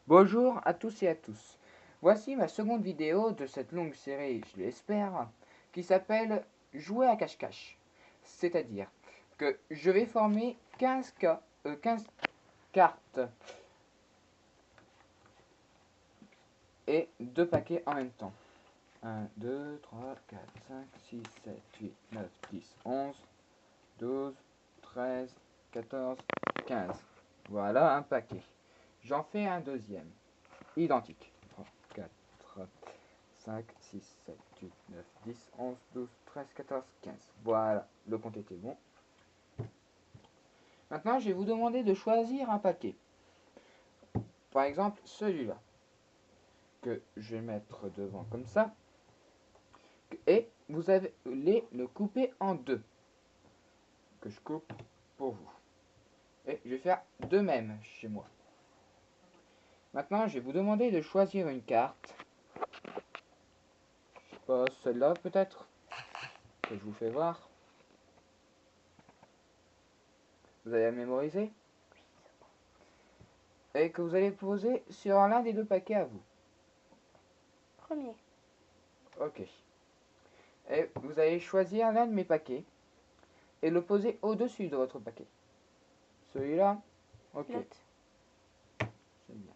Bonjour à tous et à tous. Voici ma seconde vidéo de cette longue série, je l'espère, qui s'appelle Jouer à cache-cache. C'est-à-dire que je vais former 15 cartes et 2 paquets en même temps. 1, 2, 3, 4, 5, 6, 7, 8, 9, 10, 11, 12, 13, 14, 15. Voilà un paquet. J'en fais un deuxième. Identique. 3, 4, 5, 6, 7, 8, 9, 10, 11, 12, 13, 14, 15. Voilà, le compte était bon. Maintenant, je vais vous demander de choisir un paquet. Par exemple, celui-là, que je vais mettre devant comme ça. Et vous allez le couper en deux, que je coupe pour vous. Et je vais faire de même chez moi. Maintenant, je vais vous demander de choisir une carte. Je sais pas, celle-là peut-être, que je vous fais voir. Vous allez la mémoriser. Et que vous allez poser sur l'un des deux paquets à vous. Premier. Ok. Et vous allez choisir l'un de mes paquets et le poser au-dessus de votre paquet. Celui-là. Ok. C'est bien.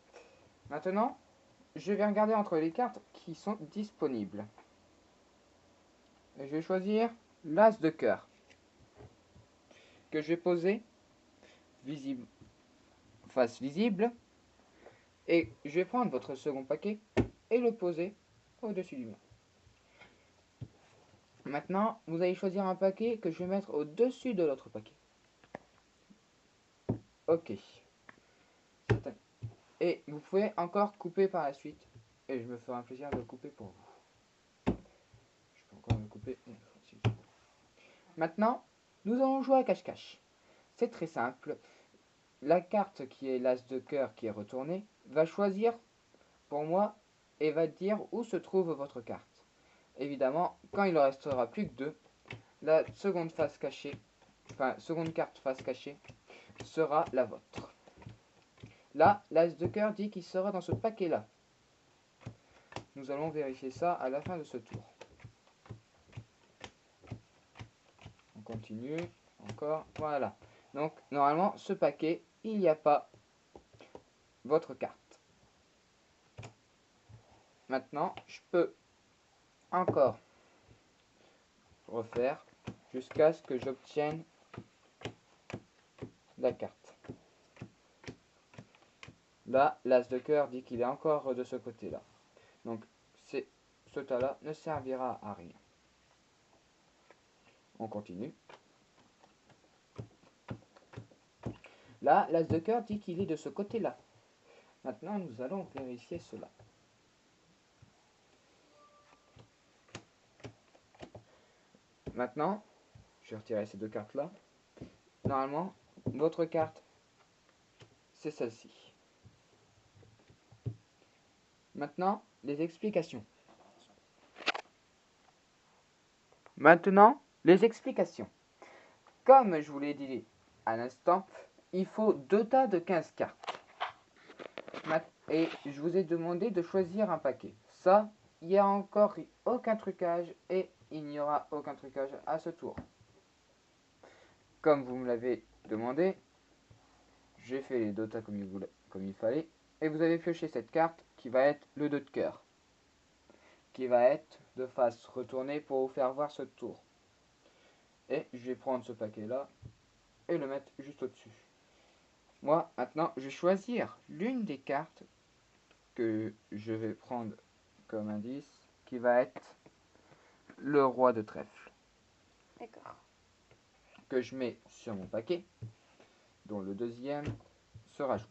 Maintenant, je vais regarder entre les cartes qui sont disponibles. Et je vais choisir l'as de cœur que je vais poser visible, face visible. Et je vais prendre votre second paquet et le poser au-dessus du mien. Maintenant, vous allez choisir un paquet que je vais mettre au-dessus de l'autre paquet. Ok. Et vous pouvez encore couper par la suite. Et je me ferai un plaisir de le couper pour vous. Je peux encore le couper une fois. Maintenant, nous allons jouer à cache-cache. C'est très simple. La carte qui est l'as de cœur qui est retournée va choisir pour moi et va dire où se trouve votre carte. Évidemment, quand il ne restera plus que deux, la seconde face cachée, seconde carte face cachée sera la vôtre. Là, l'as de cœur dit qu'il sera dans ce paquet-là. Nous allons vérifier ça à la fin de ce tour. On continue, encore, voilà. Donc, normalement, ce paquet, il n'y a pas votre carte. Maintenant, je peux encore refaire jusqu'à ce que j'obtienne la carte. Là, l'as de cœur dit qu'il est encore de ce côté-là. Donc, ce tas-là ne servira à rien. On continue. Là, l'as de cœur dit qu'il est de ce côté-là. Maintenant, nous allons vérifier cela. Maintenant, je vais retirer ces deux cartes-là. Normalement, votre carte, c'est celle-ci. Maintenant, les explications. Comme je vous l'ai dit à l'instant, il faut deux tas de 15 cartes. Et je vous ai demandé de choisir un paquet. Ça, il n'y a encore aucun trucage et il n'y aura aucun trucage à ce tour. Comme vous me l'avez demandé, j'ai fait les deux tas comme il fallait. Et vous avez pioché cette carte qui va être le 2 de cœur. Qui va être de face retournée pour vous faire voir ce tour. Et je vais prendre ce paquet-là et le mettre juste au-dessus. Moi, maintenant, je vais choisir l'une des cartes que je vais prendre comme indice, qui va être le roi de trèfle. D'accord. Que je mets sur mon paquet, dont le deuxième se rajoute.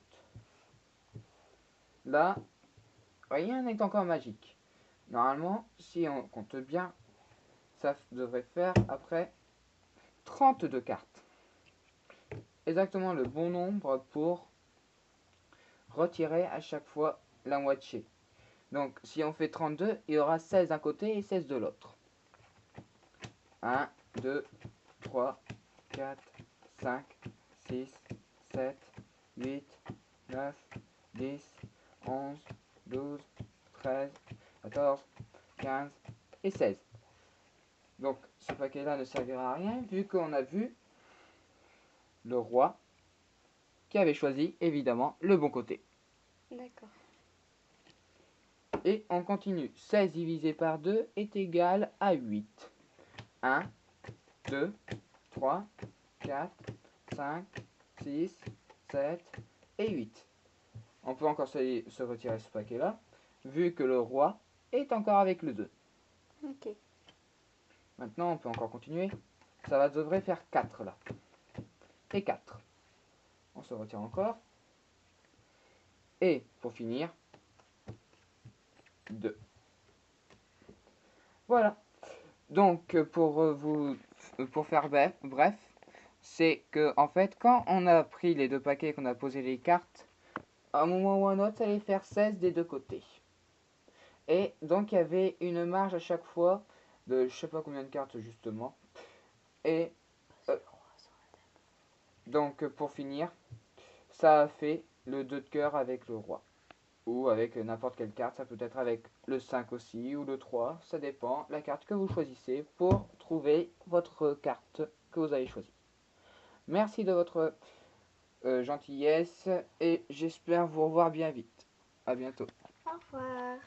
Là, rien n'est encore magique. Normalement, si on compte bien, ça devrait faire après 32 cartes. Exactement le bon nombre pour retirer à chaque fois la moitié. Donc, si on fait 32, il y aura 16 d'un côté et 16 de l'autre. 1, 2, 3, 4, 5, 6, 7, 8, 9, 10, 11, 12, 13, 14, 15 et 16. Donc ce paquet-là ne servira à rien vu qu'on a vu le roi qui avait choisi évidemment le bon côté. D'accord. Et on continue. 16 divisé par 2 est égal à 8. 1, 2, 3, 4, 5, 6, 7 et 8. On peut encore se retirer ce paquet-là, vu que le roi est encore avec le 2. Ok. Maintenant, on peut encore continuer. Ça devrait faire 4 là. Et 4. On se retire encore. Et pour finir, 2. Voilà. Donc pour faire bref, c'est que en fait quand on a pris les deux paquets, qu'on a posé les cartes, à un moment ou à un autre, ça allait faire 16 des deux côtés. Et donc il y avait une marge à chaque fois de je sais pas combien de cartes justement. Et donc pour finir, ça a fait le 2 de cœur avec le roi. Ou avec n'importe quelle carte, ça peut être avec le 5 aussi, ou le 3, ça dépend, la carte que vous choisissez pour trouver votre carte que vous avez choisie. Merci de votre gentillesse et j'espère vous revoir bien vite. À bientôt. Au revoir.